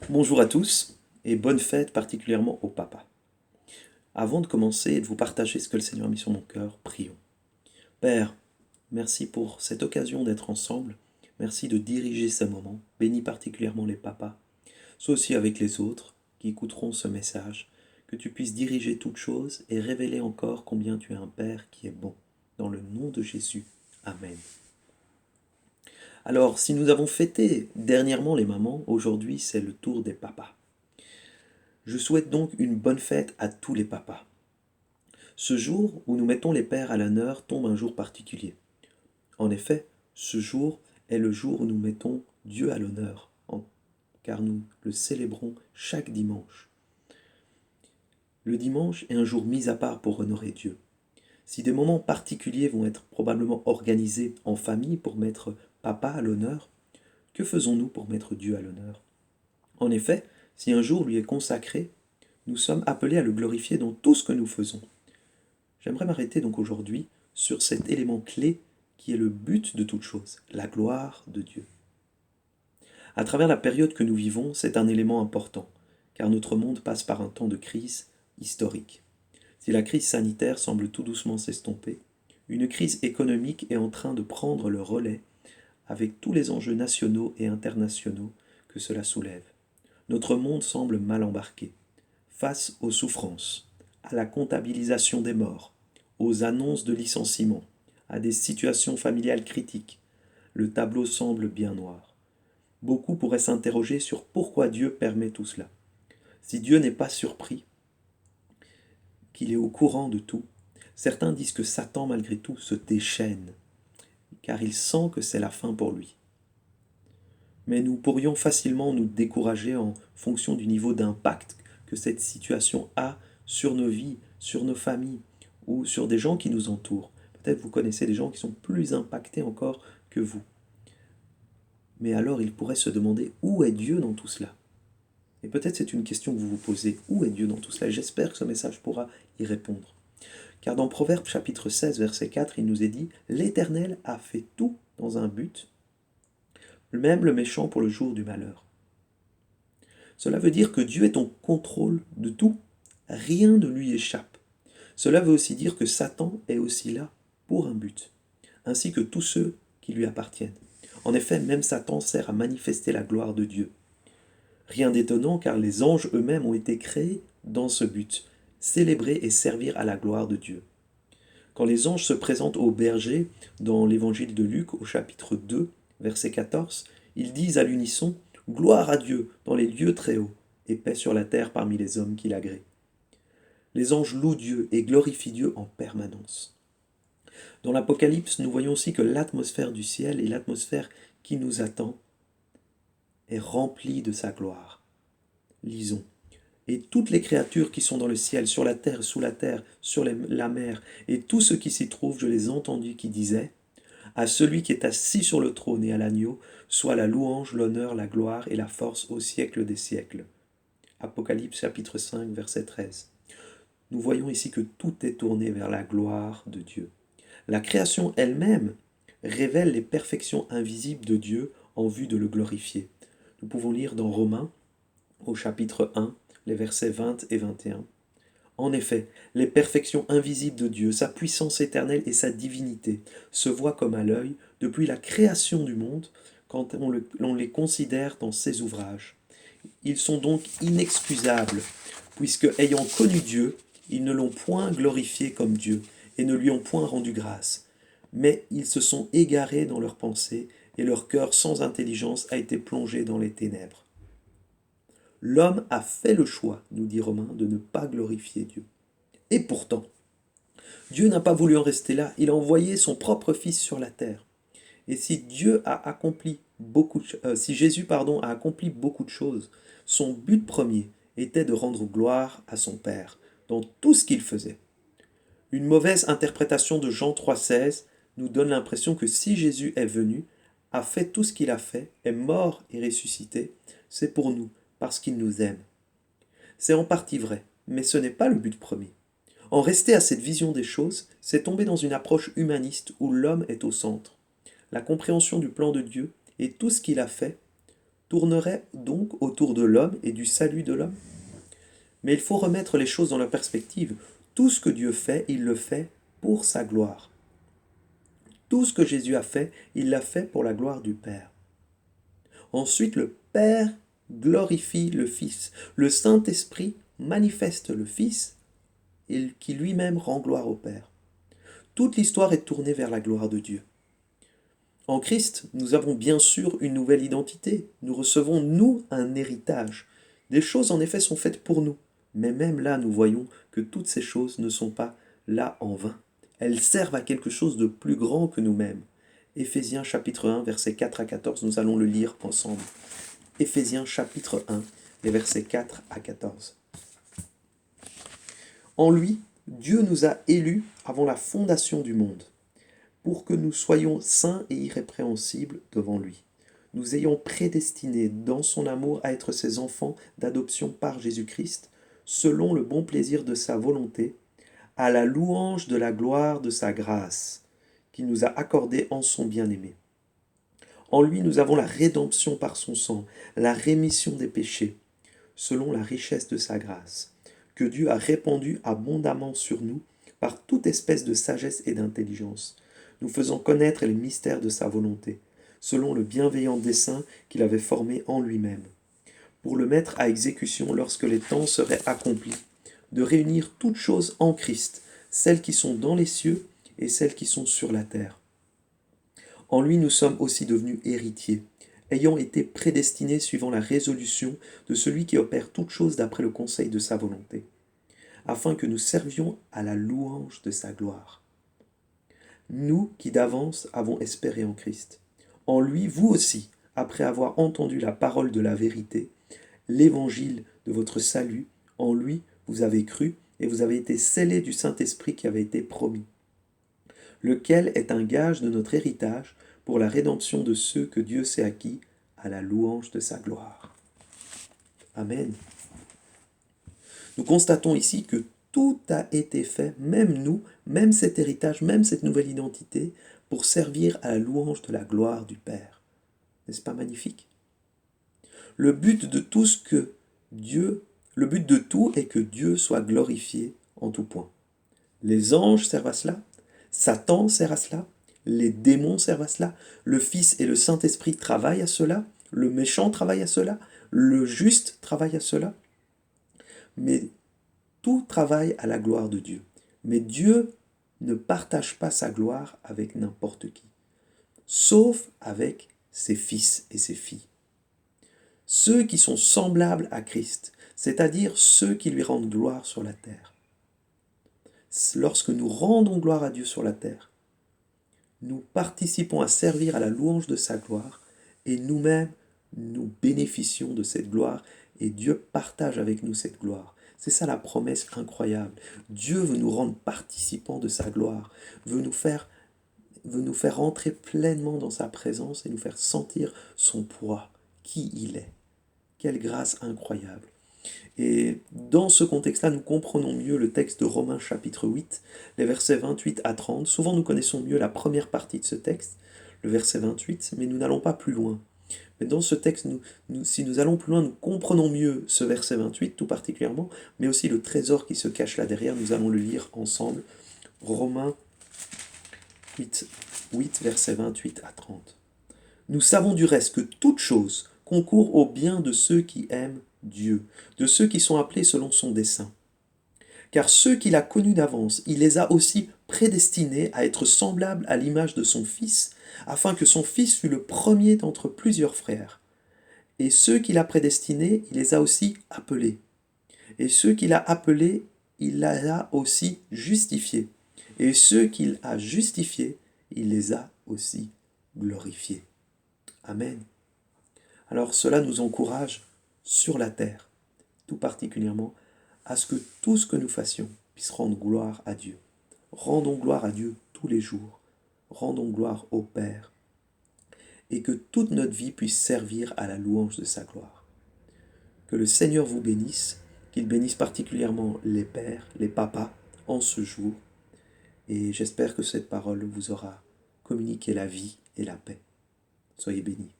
Bonjour à tous et bonne fête particulièrement au papa. Avant de commencer et de vous partager ce que le Seigneur a mis sur mon cœur, prions. Père, merci pour cette occasion d'être ensemble. Merci de diriger ce moment. Bénis particulièrement les papas. Sois aussi avec les autres qui écouteront ce message. Que tu puisses diriger toutes choses et révéler encore combien tu es un Père qui est bon. Dans le nom de Jésus. Amen. Alors, si nous avons fêté dernièrement les mamans, aujourd'hui c'est le tour des papas. Je souhaite donc une bonne fête à tous les papas. Ce jour où nous mettons les pères à l'honneur tombe un jour particulier. En effet, ce jour est le jour où nous mettons Dieu à l'honneur, car nous le célébrons chaque dimanche. Le dimanche est un jour mis à part pour honorer Dieu. Si des moments particuliers vont être probablement organisés en famille pour mettre papa à l'honneur, que faisons-nous pour mettre Dieu à l'honneur? En effet, si un jour lui est consacré, nous sommes appelés à le glorifier dans tout ce que nous faisons. J'aimerais m'arrêter donc aujourd'hui sur cet élément clé qui est le but de toute chose, la gloire de Dieu. À travers la période que nous vivons, c'est un élément important, car notre monde passe par un temps de crise historique. Si la crise sanitaire semble tout doucement s'estomper, une crise économique est en train de prendre le relais avec tous les enjeux nationaux et internationaux que cela soulève. Notre monde semble mal embarqué, face aux souffrances, à la comptabilisation des morts, aux annonces de licenciements, à des situations familiales critiques. Le tableau semble bien noir. Beaucoup pourraient s'interroger sur pourquoi Dieu permet tout cela. Si Dieu n'est pas surpris, qu'il est au courant de tout, certains disent que Satan malgré tout se déchaîne, car il sent que c'est la fin pour lui. Mais nous pourrions facilement nous décourager en fonction du niveau d'impact que cette situation a sur nos vies, sur nos familles ou sur des gens qui nous entourent. Peut-être vous connaissez des gens qui sont plus impactés encore que vous. Mais alors il pourrait se demander où est Dieu dans tout cela? Et peut-être c'est une question que vous vous posez, où est Dieu dans tout cela? J'espère que ce message pourra y répondre. Car dans Proverbes chapitre 16 verset 4, il nous est dit « L'Éternel a fait tout dans un but, même le méchant pour le jour du malheur. » Cela veut dire que Dieu est en contrôle de tout, rien ne lui échappe. Cela veut aussi dire que Satan est aussi là pour un but, ainsi que tous ceux qui lui appartiennent. En effet, même Satan sert à manifester la gloire de Dieu. Rien d'étonnant car les anges eux-mêmes ont été créés dans ce but, célébrer et servir à la gloire de Dieu. Quand les anges se présentent aux bergers dans l'évangile de Luc au chapitre 2, verset 14, ils disent à l'unisson « Gloire à Dieu dans les lieux très hauts et paix sur la terre parmi les hommes qui l'agréent. » Les anges louent Dieu et glorifient Dieu en permanence. Dans l'Apocalypse, nous voyons aussi que l'atmosphère du ciel et l'atmosphère qui nous attend est remplie de sa gloire. Lisons. Et toutes les créatures qui sont dans le ciel, sur la terre, sous la terre, sur la mer, et tout ce qui s'y trouve, je les entendis qui disaient, à celui qui est assis sur le trône et à l'agneau, soit la louange, l'honneur, la gloire et la force au siècle des siècles. Apocalypse chapitre 5, verset 13. Nous voyons ici que tout est tourné vers la gloire de Dieu. La création elle-même révèle les perfections invisibles de Dieu en vue de le glorifier. Nous pouvons lire dans Romains, au chapitre 1, les versets 20 et 21. En effet, les perfections invisibles de Dieu, sa puissance éternelle et sa divinité se voient comme à l'œil depuis la création du monde quand on les considère dans ses ouvrages. Ils sont donc inexcusables, puisque, ayant connu Dieu, ils ne l'ont point glorifié comme Dieu et ne lui ont point rendu grâce. Mais ils se sont égarés dans leurs pensées et leur cœur sans intelligence a été plongé dans les ténèbres. L'homme a fait le choix, nous dit Romain, de ne pas glorifier Dieu. Et pourtant, Dieu n'a pas voulu en rester là, il a envoyé son propre Fils sur la terre. Et si si Jésus a accompli beaucoup de choses, son but premier était de rendre gloire à son Père dans tout ce qu'il faisait. Une mauvaise interprétation de Jean 3,16 nous donne l'impression que si Jésus est venu, a fait tout ce qu'il a fait, est mort et ressuscité, c'est pour nous, parce qu'il nous aime. C'est en partie vrai, mais ce n'est pas le but premier. En rester à cette vision des choses, c'est tomber dans une approche humaniste où l'homme est au centre. La compréhension du plan de Dieu et tout ce qu'il a fait tournerait donc autour de l'homme et du salut de l'homme? Mais il faut remettre les choses dans leur perspective. Tout ce que Dieu fait, il le fait pour sa gloire. Tout ce que Jésus a fait, il l'a fait pour la gloire du Père. Ensuite, le Père glorifie le Fils. Le Saint-Esprit manifeste le Fils et qui lui-même rend gloire au Père. Toute l'histoire est tournée vers la gloire de Dieu. En Christ, nous avons bien sûr une nouvelle identité. Nous recevons, nous, un héritage. Des choses, en effet, sont faites pour nous. Mais même là, nous voyons que toutes ces choses ne sont pas là en vain. Elles servent à quelque chose de plus grand que nous-mêmes. Éphésiens chapitre 1, versets 4 à 14, nous allons le lire ensemble. Éphésiens chapitre 1, les versets 4 à 14. En lui, Dieu nous a élus avant la fondation du monde, pour que nous soyons saints et irrépréhensibles devant lui, nous ayant prédestinés dans son amour à être ses enfants d'adoption par Jésus-Christ, selon le bon plaisir de sa volonté, à la louange de la gloire de sa grâce, qu'il nous a accordée en son bien-aimé. En lui, nous avons la rédemption par son sang, la rémission des péchés, selon la richesse de sa grâce, que Dieu a répandue abondamment sur nous par toute espèce de sagesse et d'intelligence, nous faisant connaître les mystères de sa volonté, selon le bienveillant dessein qu'il avait formé en lui-même, pour le mettre à exécution lorsque les temps seraient accomplis, de réunir toutes choses en Christ, celles qui sont dans les cieux et celles qui sont sur la terre. En lui, nous sommes aussi devenus héritiers, ayant été prédestinés suivant la résolution de celui qui opère toutes choses d'après le conseil de sa volonté, afin que nous servions à la louange de sa gloire. Nous qui d'avance avons espéré en Christ. En lui, vous aussi, après avoir entendu la parole de la vérité, l'évangile de votre salut, en lui, vous avez cru et vous avez été scellés du Saint-Esprit qui avait été promis, lequel est un gage de notre héritage pour la rédemption de ceux que Dieu s'est acquis à la louange de sa gloire. Amen. Nous constatons ici que tout a été fait, même nous, même cet héritage, même cette nouvelle identité, pour servir à la louange de la gloire du Père. N'est-ce pas magnifique? Le but de tout est que Dieu soit glorifié en tout point. Les anges servent à cela, Satan sert à cela, les démons servent à cela, le Fils et le Saint-Esprit travaillent à cela, le méchant travaille à cela, le juste travaille à cela. Mais tout travaille à la gloire de Dieu. Mais Dieu ne partage pas sa gloire avec n'importe qui, sauf avec ses fils et ses filles. Ceux qui sont semblables à Christ, c'est-à-dire ceux qui lui rendent gloire sur la terre. Lorsque nous rendons gloire à Dieu sur la terre, nous participons à servir à la louange de sa gloire et nous-mêmes, nous bénéficions de cette gloire et Dieu partage avec nous cette gloire. C'est ça la promesse incroyable. Dieu veut nous rendre participants de sa gloire, veut nous faire entrer pleinement dans sa présence et nous faire sentir son poids, qui il est. Quelle grâce incroyable. Et dans ce contexte-là, nous comprenons mieux le texte de Romains chapitre 8, les versets 28 à 30. Souvent, nous connaissons mieux la première partie de ce texte, le verset 28, mais nous n'allons pas plus loin. Mais dans ce texte, si nous allons plus loin, nous comprenons mieux ce verset 28 tout particulièrement, mais aussi le trésor qui se cache là derrière. Nous allons le lire ensemble. Romains 8, versets 28 à 30. Nous savons du reste que toute chose concourt au bien de ceux qui aiment Dieu, de ceux qui sont appelés selon son dessein. Car ceux qu'il a connus d'avance, il les a aussi prédestinés à être semblables à l'image de son Fils, afin que son Fils fût le premier d'entre plusieurs frères. Et ceux qu'il a prédestinés, il les a aussi appelés. Et ceux qu'il a appelés, il les a aussi justifiés. Et ceux qu'il a justifiés, il les a aussi glorifiés. Amen. Alors cela nous encourage sur la terre, tout particulièrement, à ce que tout ce que nous fassions puisse rendre gloire à Dieu. Rendons gloire à Dieu tous les jours. Rendons gloire au Père. Et que toute notre vie puisse servir à la louange de sa gloire. Que le Seigneur vous bénisse, qu'il bénisse particulièrement les pères, les papas, en ce jour. Et j'espère que cette parole vous aura communiqué la vie et la paix. Soyez bénis.